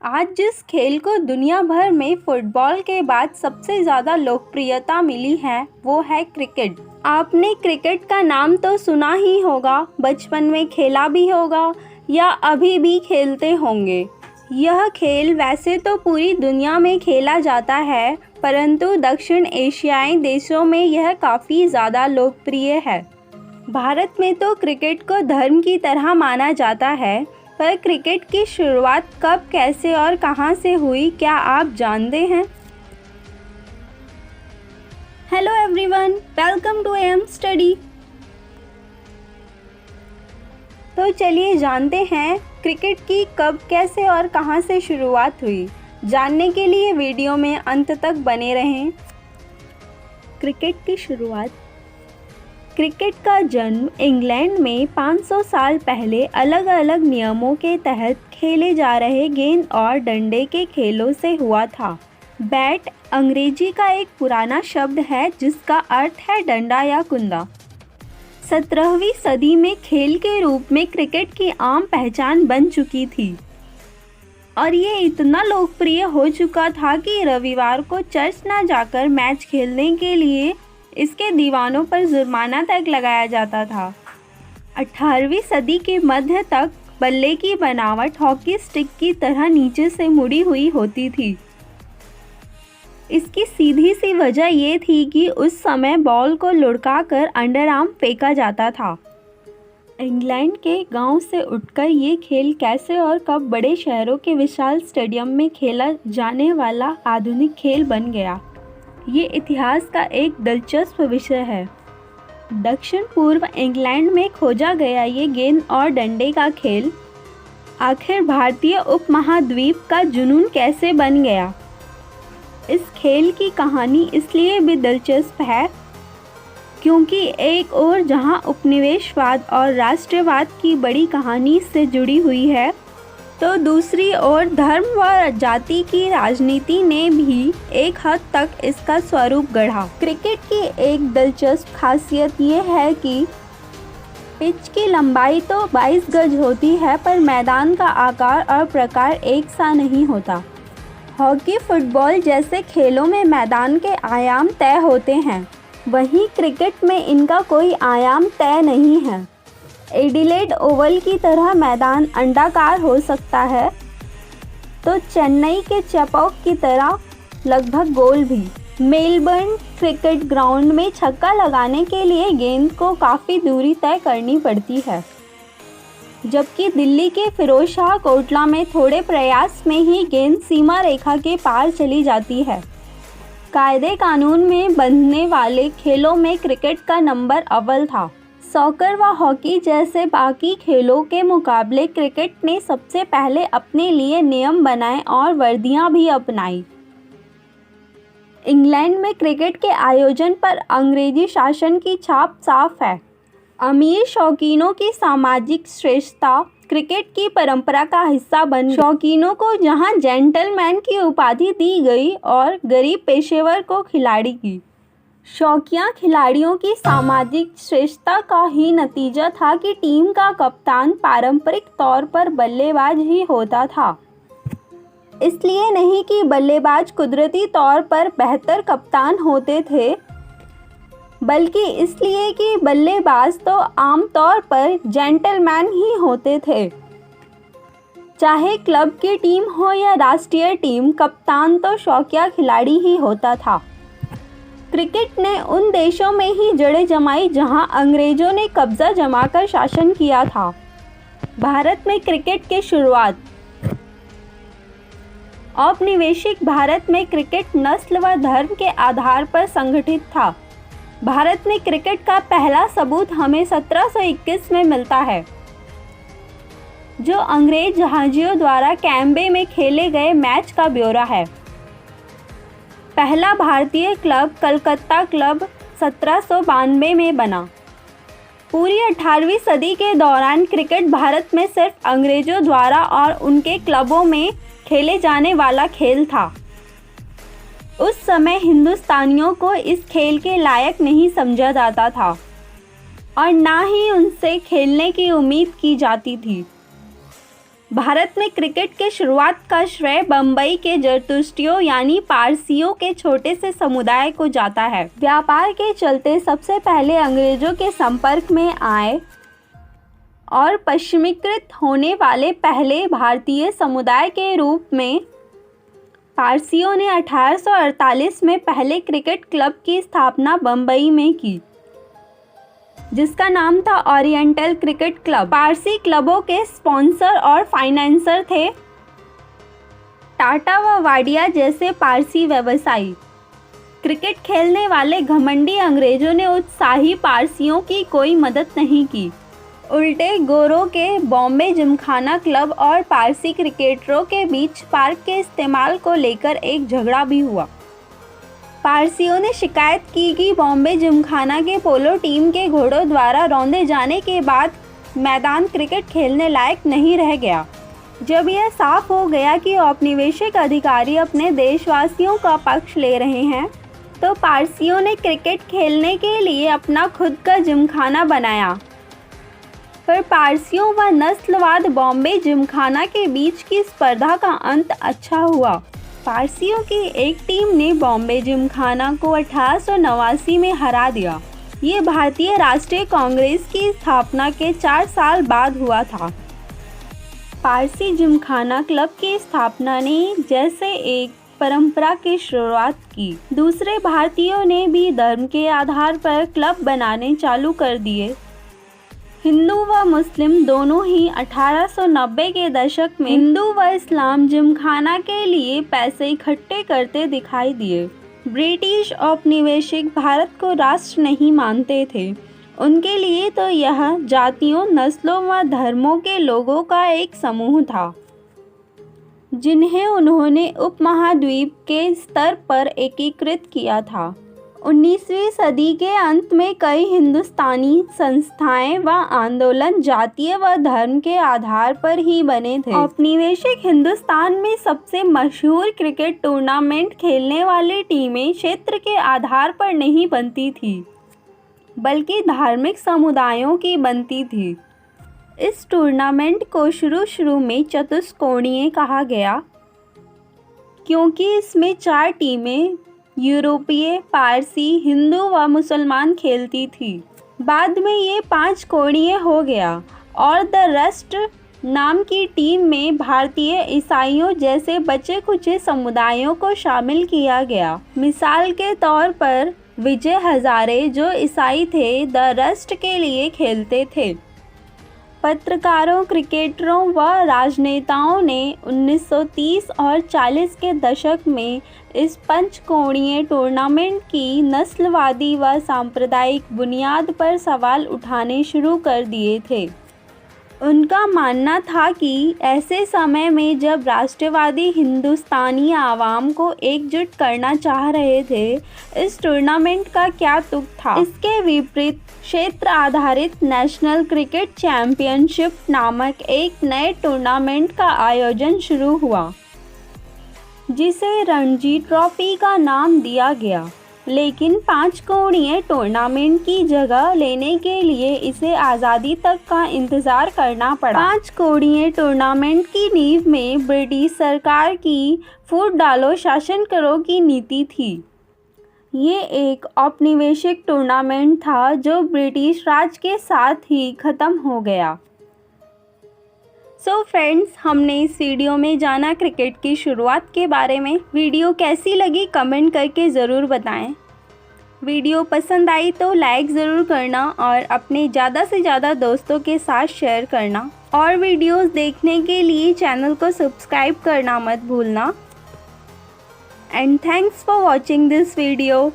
आज जिस खेल को दुनिया भर में फुटबॉल के बाद सबसे ज़्यादा लोकप्रियता मिली है वो है क्रिकेट। आपने क्रिकेट का नाम तो सुना ही होगा, बचपन में खेला भी होगा या अभी भी खेलते होंगे। यह खेल वैसे तो पूरी दुनिया में खेला जाता है, परंतु दक्षिण एशियाई देशों में यह काफ़ी ज़्यादा लोकप्रिय है। भारत में तो क्रिकेट को धर्म की तरह माना जाता है, पर क्रिकेट की शुरुआत कब, कैसे और कहां से हुई, क्या आप जानते हैं? Hello everyone, welcome to M study. तो चलिए जानते हैं क्रिकेट की कब, कैसे और कहां से शुरुआत हुई। जानने के लिए वीडियो में अंत तक बने रहें। क्रिकेट की शुरुआत। क्रिकेट का जन्म इंग्लैंड में 500 साल पहले अलग अलग नियमों के तहत खेले जा रहे गेंद और डंडे के खेलों से हुआ था। बैट अंग्रेजी का एक पुराना शब्द है जिसका अर्थ है डंडा या कुंदा। 17वीं सदी में खेल के रूप में क्रिकेट की आम पहचान बन चुकी थी और ये इतना लोकप्रिय हो चुका था कि रविवार को चर्च न जाकर मैच खेलने के लिए इसके दीवानों पर जुर्माना तक लगाया जाता था। 18वीं सदी के मध्य तक बल्ले की बनावट हॉकी स्टिक की तरह नीचे से मुड़ी हुई होती थी। इसकी सीधी सी वजह ये थी कि उस समय बॉल को लुढ़काकर अंडर आर्म फेंका जाता था। इंग्लैंड के गांव से उठकर ये खेल कैसे और कब बड़े शहरों के विशाल स्टेडियम में खेला जाने वाला आधुनिक खेल बन गया, ये इतिहास का एक दिलचस्प विषय है। दक्षिण पूर्व इंग्लैंड में खोजा गया ये गेंद और डंडे का खेल आखिर भारतीय उपमहाद्वीप का जुनून कैसे बन गया। इस खेल की कहानी इसलिए भी दिलचस्प है क्योंकि एक ओर जहां उपनिवेशवाद और राष्ट्रवाद की बड़ी कहानी से जुड़ी हुई है, तो दूसरी ओर धर्म व जाति की राजनीति ने भी एक हद तक इसका स्वरूप गढ़ा। क्रिकेट की एक दिलचस्प खासियत ये है कि पिच की लंबाई तो 22 गज होती है, पर मैदान का आकार और प्रकार एक सा नहीं होता। हॉकी, फुटबॉल जैसे खेलों में मैदान के आयाम तय होते हैं, वहीं क्रिकेट में इनका कोई आयाम तय नहीं है। एडिलेड ओवल की तरह मैदान अंडाकार हो सकता है, तो चेन्नई के चेपॉक की तरह लगभग गोल भी। मेलबर्न क्रिकेट ग्राउंड में छक्का लगाने के लिए गेंद को काफ़ी दूरी तय करनी पड़ती है, जबकि दिल्ली के फिरोज शाह कोटला में थोड़े प्रयास में ही गेंद सीमा रेखा के पार चली जाती है। कायदे कानून में बंधने वाले खेलों में क्रिकेट का नंबर अव्वल था। सॉकर व हॉकी जैसे बाकी खेलों के मुकाबले क्रिकेट ने सबसे पहले अपने लिए नियम बनाए और वर्दियां भी अपनाई। इंग्लैंड में क्रिकेट के आयोजन पर अंग्रेजी शासन की छाप साफ है। अमीर शौकीनों की सामाजिक श्रेष्ठता क्रिकेट की परंपरा का हिस्सा बन, शौकीनों को जहां जेंटलमैन की उपाधि दी गई और गरीब पेशेवर को खिलाड़ी की। शौकिया खिलाड़ियों की सामाजिक श्रेष्ठता का ही नतीजा था कि टीम का कप्तान पारंपरिक तौर पर बल्लेबाज ही होता था। इसलिए नहीं कि बल्लेबाज कुदरती तौर पर बेहतर कप्तान होते थे, बल्कि इसलिए कि बल्लेबाज तो आमतौर पर जेंटलमैन ही होते थे। चाहे क्लब की टीम हो या राष्ट्रीय टीम, कप्तान तो शौकिया खिलाड़ी ही होता था। क्रिकेट ने उन देशों में ही जड़ें जमाई जहां अंग्रेजों ने कब्जा जमाकर शासन किया था। भारत में क्रिकेट की शुरुआत। औपनिवेशिक भारत में क्रिकेट नस्ल व धर्म के आधार पर संगठित था। भारत में क्रिकेट का पहला सबूत हमें 1721 में मिलता है, जो अंग्रेज जहाजियों द्वारा कैम्बे में खेले गए मैच का ब्यौरा है। पहला भारतीय क्लब कलकत्ता क्लब 1792 में बना। पूरी 18वीं सदी के दौरान क्रिकेट भारत में सिर्फ अंग्रेजों द्वारा और उनके क्लबों में खेले जाने वाला खेल था। उस समय हिंदुस्तानियों को इस खेल के लायक नहीं समझा जाता था और ना ही उनसे खेलने की उम्मीद की जाती थी। भारत में क्रिकेट के शुरुआत का श्रेय बम्बई के जरतुष्टियों यानी पारसियों के छोटे से समुदाय को जाता है। व्यापार के चलते सबसे पहले अंग्रेजों के संपर्क में आए और पश्चिमीकृत होने वाले पहले भारतीय समुदाय के रूप में पारसियों ने 1848 में पहले क्रिकेट क्लब की स्थापना बम्बई में की, जिसका नाम था ओरिएंटल क्रिकेट क्लब। पारसी क्लबों के स्पॉन्सर और फाइनेंसर थे टाटा व वाडिया जैसे पारसी व्यवसायी। क्रिकेट खेलने वाले घमंडी अंग्रेजों ने उत्साही पारसियों की कोई मदद नहीं की। उल्टे गोरों के बॉम्बे जिमखाना क्लब और पारसी क्रिकेटरों के बीच पार्क के इस्तेमाल को लेकर एक झगड़ा भी हुआ। पारसियों ने शिकायत की कि बॉम्बे जिमखाना के पोलो टीम के घोड़ों द्वारा रौंदे जाने के बाद मैदान क्रिकेट खेलने लायक नहीं रह गया। जब यह साफ हो गया कि औपनिवेशिक अधिकारी अपने देशवासियों का पक्ष ले रहे हैं, तो पारसियों ने क्रिकेट खेलने के लिए अपना खुद का जिमखाना बनाया। पर पारसियों व नस्लवाद बॉम्बे जिमखाना के बीच की स्पर्धा का अंत अच्छा हुआ। पारसियों की एक टीम ने बॉम्बे जिमखाना को 1889 में हरा दिया। ये भारतीय राष्ट्रीय कांग्रेस की स्थापना के 4 साल बाद हुआ था। पारसी जिमखाना क्लब की स्थापना ने जैसे एक परंपरा की शुरुआत की। दूसरे भारतीयों ने भी धर्म के आधार पर क्लब बनाने चालू कर दिए। हिंदू व मुस्लिम दोनों ही 1890 के दशक में हिंदू व इस्लाम जिमखाना के लिए पैसे इकट्ठे करते दिखाई दिए। ब्रिटिश औपनिवेशिक भारत को राष्ट्र नहीं मानते थे। उनके लिए तो यह जातियों, नस्लों व धर्मों के लोगों का एक समूह था, जिन्हें उन्होंने उपमहाद्वीप के स्तर पर एकीकृत किया था। 19वीं सदी के अंत में कई हिंदुस्तानी संस्थाएं व आंदोलन जातीय व धर्म के आधार पर ही बने थे। औपनिवेशिक हिंदुस्तान में सबसे मशहूर क्रिकेट टूर्नामेंट खेलने वाली टीमें क्षेत्र के आधार पर नहीं बनती थी, बल्कि धार्मिक समुदायों की बनती थी। इस टूर्नामेंट को शुरू में चतुष्कोणीय कहा गया, क्योंकि इसमें 4 टीमें यूरोपीय, पारसी, हिंदू व मुसलमान खेलती थी। बाद में ये 5 कोणीय हो गया और द रस्ट नाम की टीम में भारतीय, ईसाइयों जैसे बचे खुचे समुदायों को शामिल किया गया। मिसाल के तौर पर विजय हजारे जो ईसाई थे, द रस्ट के लिए खेलते थे। पत्रकारों, क्रिकेटरों व राजनेताओं ने 1930 और 40 के दशक में इस पंचकोणीय टूर्नामेंट की नस्लवादी व सांप्रदायिक बुनियाद पर सवाल उठाने शुरू कर दिए थे। उनका मानना था कि ऐसे समय में जब राष्ट्रवादी हिंदुस्तानी आवाम को एकजुट करना चाह रहे थे, इस टूर्नामेंट का क्या तुक था। इसके विपरीत क्षेत्र आधारित नेशनल क्रिकेट चैंपियनशिप नामक एक नए टूर्नामेंट का आयोजन शुरू हुआ, जिसे रणजी ट्रॉफी का नाम दिया गया। लेकिन 5 कोणीय टूर्नामेंट की जगह लेने के लिए इसे आज़ादी तक का इंतज़ार करना पड़ा। 5 कोणीय टूर्नामेंट की नींव में ब्रिटिश सरकार की फूट डालो शासन करो की नीति थी। ये एक औपनिवेशिक टूर्नामेंट था जो ब्रिटिश राज के साथ ही ख़त्म हो गया। सो फ्रेंड्स, हमने इस वीडियो में जाना क्रिकेट की शुरुआत के बारे में। वीडियो कैसी लगी कमेंट करके ज़रूर बताएं। वीडियो पसंद आई तो लाइक ज़रूर करना और अपने ज़्यादा से ज़्यादा दोस्तों के साथ शेयर करना। और वीडियोस देखने के लिए चैनल को सब्सक्राइब करना मत भूलना। And thanks for watching this video.